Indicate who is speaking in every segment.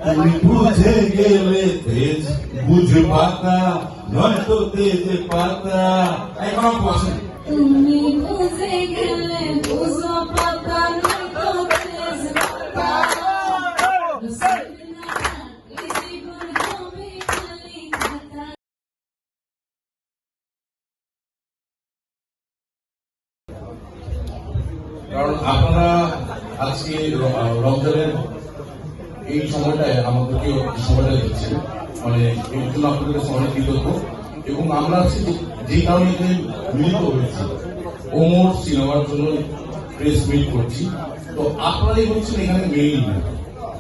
Speaker 1: তুমি বুঝে গেলে তেজ বুঝ পাতা নয়তো তেজ পাতা। এখন বসেন।
Speaker 2: তুমি বুঝে গেলে বুঝো পাতা নয়তো তেজ পাতা।
Speaker 1: কারণ আপনারা আজকে রমজানের এই সময়টায় আমাদেরকে সময়টা দিচ্ছেন, মানে এই জন্য আপনাদের কাছে অনেক কৃতজ্ঞ। এবং আমরা আজকে যে কারণে মিলিত হয়েছি ওমর সিনেমার জন্য প্রেস মিট করছি, তো আপনারাই হচ্ছেন এখানে মেইন।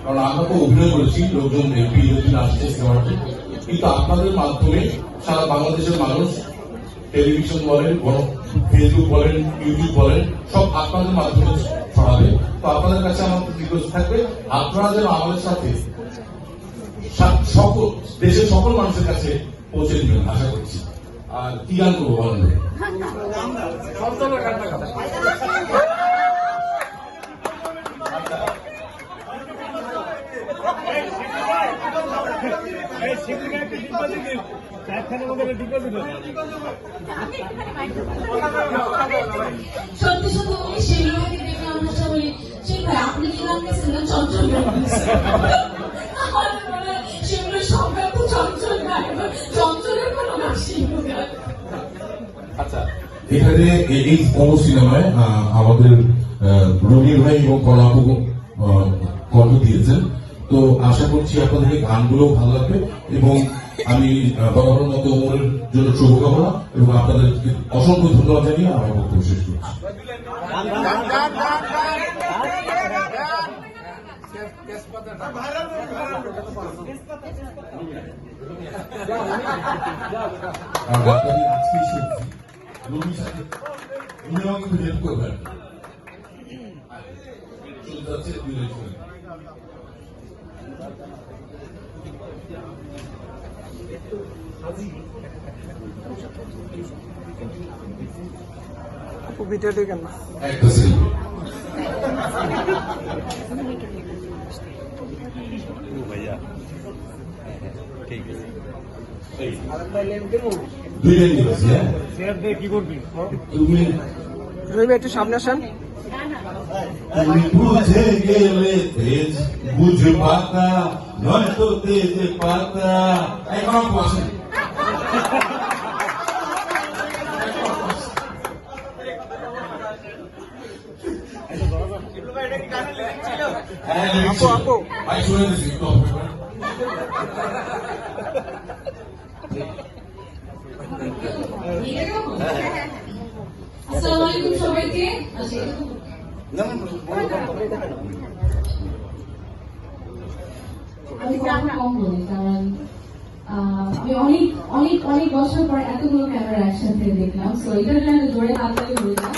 Speaker 1: কারণ আমরা তো অভিনয় করেছি, লোকজন বিরোধী আসছে সিনেমাটি, কিন্তু আপনাদের মাধ্যমে সারা বাংলাদেশের মানুষ টেলিভিশন বলেন, ফেসবুক বলেন, ইউটিউব বলেন, সব আপনাদের মাধ্যমে ছড়াবে। তো আপনাদের কাছে আমার রিকোয়েস্ট থাকবে আপনারা যেন আমাদের সাথে সকল দেশের সকল মানুষের কাছে পৌঁছে দিবেন আশা করছি। আর কি গান করবো বলেন?
Speaker 2: সত্যি সত্যি সেগুলোকে দেখে আমরা সবাই সেই ভাই আপনি কি গান গেছিলেন? চঞ্চল সেগুলো সবাই তো চঞ্চল গায়, চঞ্চলের কোনো হাসি।
Speaker 1: আচ্ছা, এখানে এই সিনেমায় আমাদের রবির ভাই এবং কলাপু কণ্ঠ দিয়েছেন, তো আশা করছি আপনাদের গানগুলো ভালো লাগবে। এবং আমি বরাবর মতো ওমরের জন্য শুভকামনা এবং আপনাদেরকে অসংখ্য ধন্যবাদ জানিয়ে আমার বক্তব্য শেষ করছি। আজকে রবির সাথে উনি আমাকে হেল্প করবেন।
Speaker 3: ভিডিও দেখেন না
Speaker 1: একটা সেলফি
Speaker 4: ভাইয়া, ঠিক আছে।
Speaker 1: দুই লাইন দিবস।
Speaker 4: কি করবি
Speaker 1: তুমি
Speaker 3: রবি একটু সামনে আসেন।
Speaker 1: তুমি বুঝে গেলে তেজ বুঝ পাতা নয়তো তেজ পাতা। এখন বসেন।
Speaker 3: আপু
Speaker 1: ভাই শুনে দিচ্ছি একটু অপেক্ষা করেন।
Speaker 2: আসসালামু আলাইকুম সবাইকে। আমি কম বলি, কারণ আমি অনেক অনেক অনেক বছর পর এতগুলো ক্যামেরা একসাথে দেখলাম, তো এটার জন্য জোরে হাত তালি বলে দিলাম।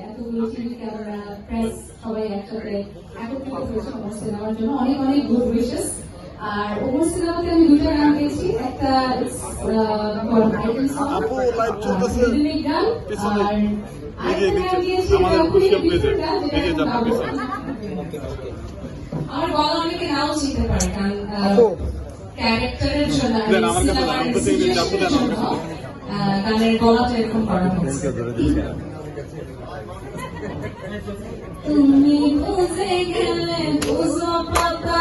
Speaker 2: এতগুলো টিভি ক্যামেরা, প্রেস সবাই একসাথে একত্রিত হয়েছে ওমর সিনেমার জন্য, অনেক অনেক গুড উইশেস। আর ওমর সিনেমাতে আমি দুটো গান গেয়েছি, একটা আইটেম সং রিমিক গান, আর আরেকটা গান গিয়েছি আমার গলা অনেকে নাও চিনতে পারে, কারণ ক্যারেক্টারের জন্য গানের গলাটা এরকম করা হয়েছে। তুমি বুঝে গেলে বুঝো পাতা